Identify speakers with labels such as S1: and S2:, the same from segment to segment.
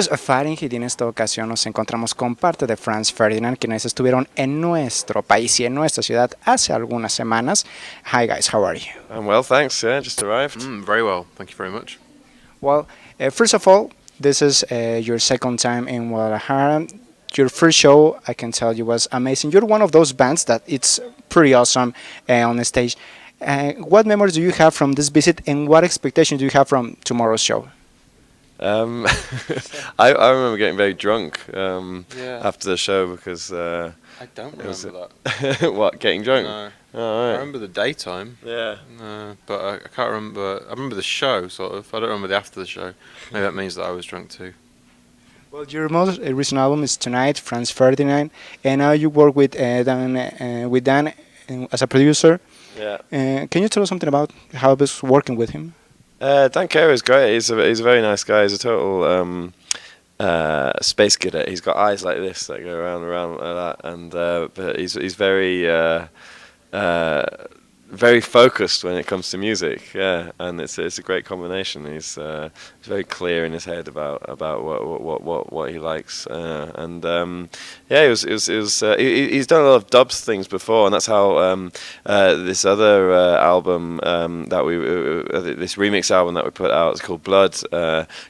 S1: Fahrenheit, y en esta ocasión nos encontramos con parte de Franz Ferdinand, quienes estuvieron en nuestro país y en nuestra ciudad hace algunas semanas. Hi guys, how are you?
S2: I'm well, thanks. Yeah, just arrived.
S3: Very well, thank you very much.
S1: Well, first of all, this is your second time in Guadalajara. Your first show, I can tell you, was amazing. You're one of those bands that it's pretty awesome on the stage. What memories do you have from this visit, and what expectations do you have from tomorrow's show?
S2: Um, I remember getting very drunk
S3: Yeah,
S2: after the show because
S3: I don't
S2: it was
S3: remember that.
S2: what, getting drunk?
S3: No,
S2: Oh,
S3: I
S2: right.
S3: remember the daytime,
S2: Yeah.
S3: but I can't remember. I remember the show, sort of. I don't remember the after the show. Maybe that means that I was drunk too.
S1: Well, your most recent album is Tonight, Franz Ferdinand, and now you work with Dan as a producer.
S2: Yeah.
S1: Can you tell us something about how it was working with him?
S2: Dan Carey is great. He's a very nice guy. He's a total space cadet. He's got eyes like this that go around and around like that, and but he's very focused when it comes to music. Yeah, and it's a great combination. He's very clear in his head about what he likes, and yeah, he's done a lot of dubs things before, and that's how this other album that this remix album that we put out, it's called Blood,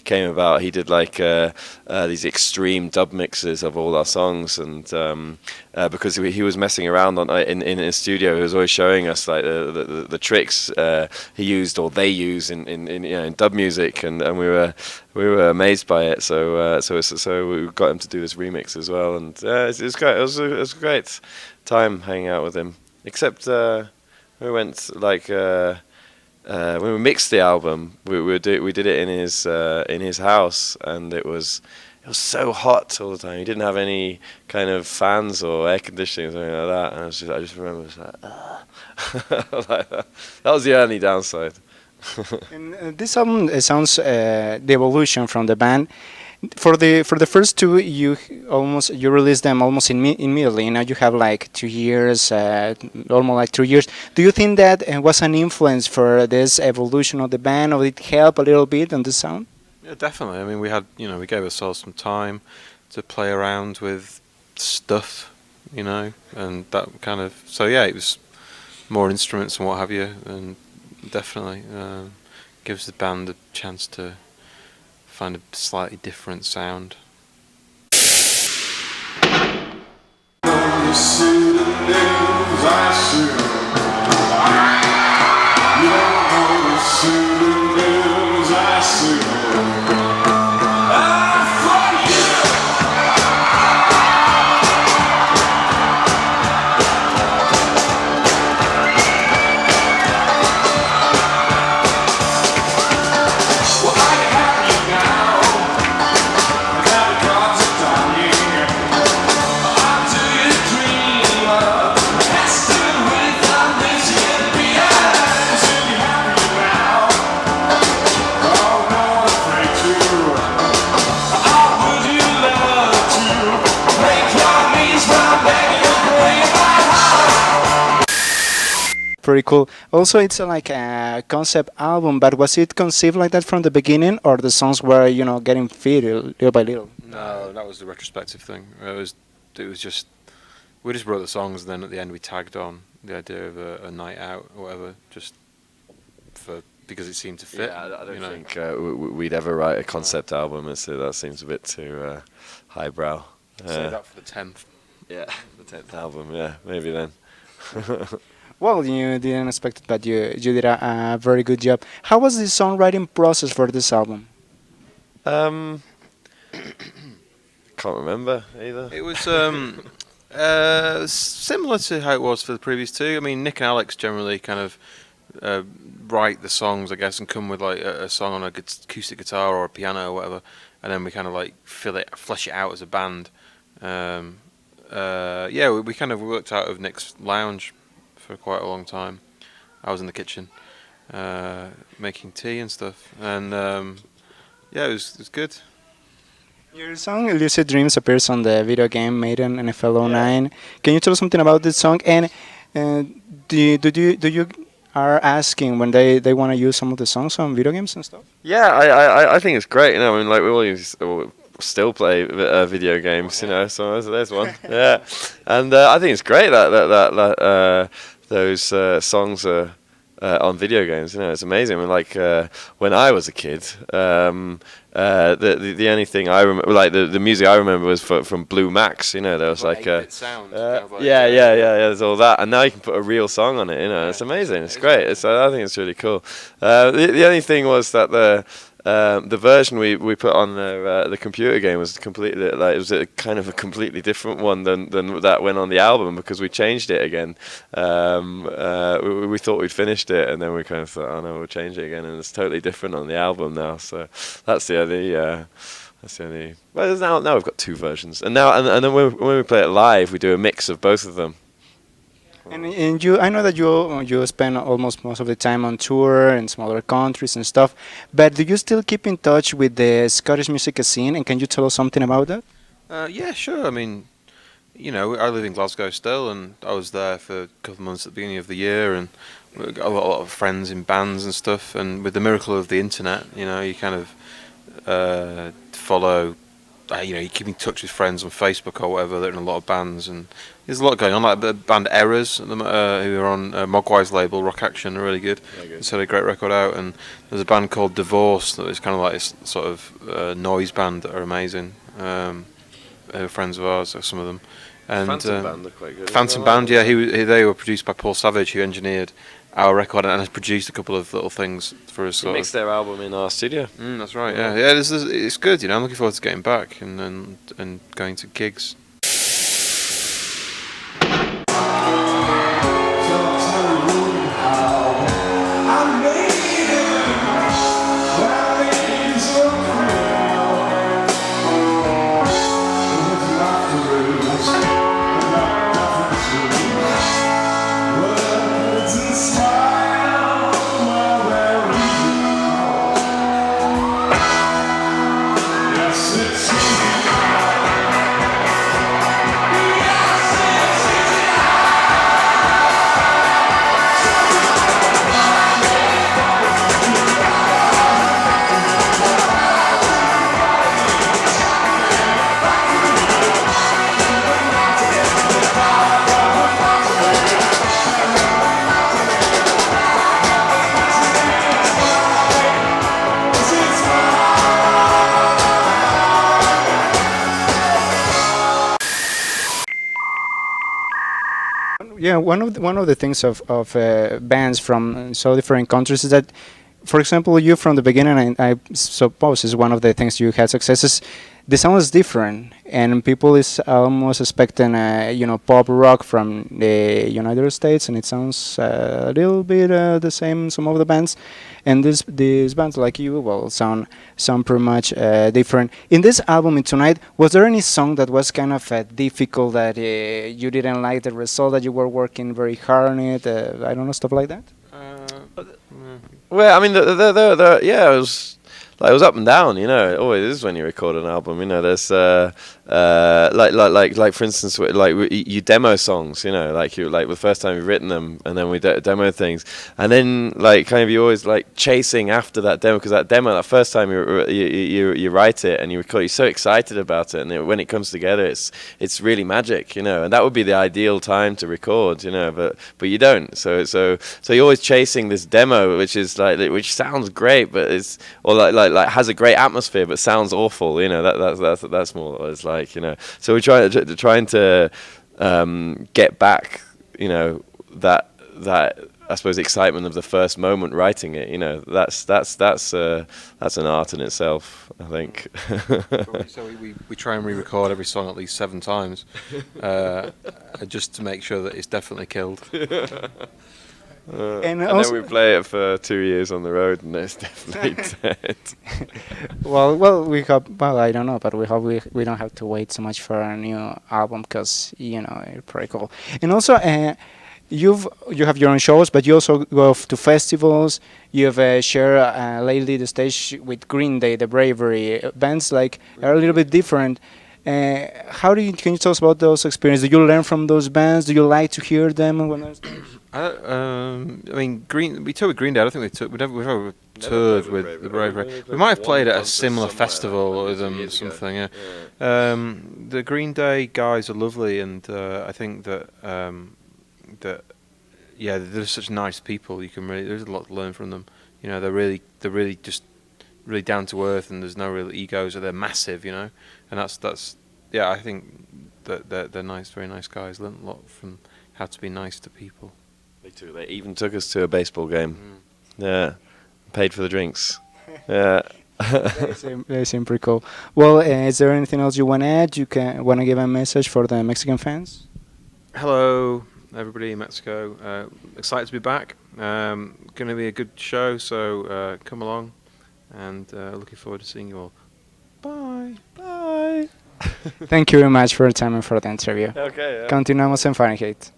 S2: came about. He did like these extreme dub mixes of all our songs, and because he was messing around in his studio, he was always showing us like the tricks he used or they use in dub music, and we were amazed by it. So we got him to do this remix as well, and it was great. It was a great time hanging out with him. Except we went like when we mixed the album, we did it in his house, and it was so hot all the time. He didn't have any kind of fans or air conditioning or something like that. And I just remember it was like that. That was the only downside.
S1: And this album sounds the evolution from the band. For the first two, you released them almost immediately. Now you have like 2 years, almost like 3 years. Do you think that was an influence for this evolution of the band, or did it help a little bit on the sound?
S3: Yeah, definitely. I mean, we gave ourselves some time to play around with stuff, and that kind of. So yeah, it was more instruments and what have you, and definitely gives the band a chance to find a slightly different sound.
S1: Pretty cool. Also, it's like a concept album, but was it conceived like that from the beginning, or the songs were, getting fit little by little?
S3: No, that was the retrospective thing. It was just we just wrote the songs, and then at the end we tagged on the idea of a night out or whatever, just because it seemed to fit.
S2: Yeah, I don't think we'd ever write a concept album. That seems a bit too highbrow.
S3: Say that for the 10th.
S2: Yeah, the 10th album. Yeah, maybe then.
S1: Well, you didn't expect it, but you did a very good job. How was the songwriting process for this album?
S2: Can't remember either.
S3: It was similar to how it was for the previous two. I mean, Nick and Alex generally kind of write the songs, I guess, and come with like a song on a acoustic guitar or a piano or whatever, and then we kind of like flesh it out as a band. Yeah, we kind of worked out of Nick's lounge for quite a long time. I was in the kitchen making tea and stuff, and yeah, it was good.
S1: Your song "Lucid Dreams" appears on the video game Maiden NFL 09. Yeah. Can you tell us something about this song? And do you are asking when they want to use some of the songs on video games and stuff?
S2: Yeah, I think it's great. I mean, like we all use still play video games. You know, so there's one. Yeah, and I think it's great that those songs are on video games. You know, it's amazing. I mean, like when I was a kid, the only thing I remember, like the music I remember was from Blue Max. You know, there was like
S3: sound.
S2: yeah. There's all that, and now you can put a real song on it. You know, it's amazing. It's great. I think it's really cool. The only thing was that the version we put on the computer game was completely like it was a kind of a completely different one than that went on the album because we changed it again. We thought we'd finished it, and then we kind of thought, oh no, we'll change it again, and it's totally different on the album now. So that's the only. Well, now we've got two versions, and then when we play it live, we do a mix of both of them.
S1: And I know that you spend almost most of the time on tour in smaller countries and stuff, but do you still keep in touch with the Scottish music scene? And can you tell us something about that?
S3: Yeah, sure. I mean, you know, I live in Glasgow still, and I was there for a couple of months at the beginning of the year, and we got a lot of friends in bands and stuff. And with the miracle of the internet, you know, you kind of follow. You know, you keep in touch with friends on Facebook or whatever. They're in a lot of bands, and there's a lot going on. Like the band Errors, who are on Mogwai's label, Rock Action, are really good. It's had a great record out. And there's a band called Divorce that is kind of like this sort of noise band that are amazing. Friends of ours, some of them. And
S2: Phantom Band are quite good.
S3: Phantom Band, yeah, they were produced by Paul Savage, who engineered our record and has produced a couple of little things for us.
S2: He mixed their album in our studio.
S3: That's right. Yeah. It's good. You know, I'm looking forward to getting back and going to gigs.
S1: Yeah, one of the things of bands from so different countries is that, for example, you from the beginning, I suppose is one of the things you had successes. The sound is different, and people is almost expecting, pop rock from the United States, and it sounds a little bit the same. Some of the bands, and these bands like you, well, sound pretty much different. In this album, in Tonight, was there any song that was kind of difficult that you didn't like the result, that you were working very hard on it? I don't know, stuff like that.
S2: Well, I mean, yeah, it was up and down, you know. It always is when you record an album, you know. There's like for instance, you demo songs, you know, like the first time you've written them, and then we demo things, and then like kind of you always like chasing after that demo, because that first time you write it and you record, you're so excited about it, and when it comes together, it's really magic, you know. And that would be the ideal time to record, you know, but you don't. So you're always chasing this demo, which sounds great, but it's like has a great atmosphere but sounds awful, you know. That's more what it's like, you know. So we're trying to get back, you know, that I suppose excitement of the first moment writing it, you know. That's an art in itself, I think.
S3: So we try and re-record every song at least 7 times, just to make sure that it's definitely killed.
S2: And then we play it for 2 years on the road, and it's definitely dead.
S1: well, we hope. Well, I don't know, but we hope we don't have to wait so much for a new album, because it's pretty cool. And also, you have your own shows, but you also go to festivals. You've shared lately the stage with Green Day, the Bravery bands. Like are a little bit different. How do you can you tell us about those experiences? Do you learn from those bands? Do you like to hear them?
S3: I mean, we toured with Green Day. I don't think we've never toured with the Brave Brave. We might have played at a similar festival with them or something. Yeah. The Green Day guys are lovely, and I think that yeah, they're such nice people. There's a lot to learn from them. You know, they're really just really down to earth, and there's no real egos, or they're massive. You know, and that's yeah. I think that they're nice, very nice guys. Learned a lot from how to be nice to people.
S2: They even took us to a baseball game. Yeah, paid for the drinks. Yeah.
S1: They seem pretty cool. Well, is there anything else you want to add? You can want to give a message for the Mexican fans?
S3: Hello, everybody in Mexico. Excited to be back. Going to be a good show, so come along, and looking forward to seeing you all. Bye.
S2: Bye.
S1: Thank you very much for your time and for the interview.
S2: Okay. Yeah.
S1: Continuamos en Fahrenheit.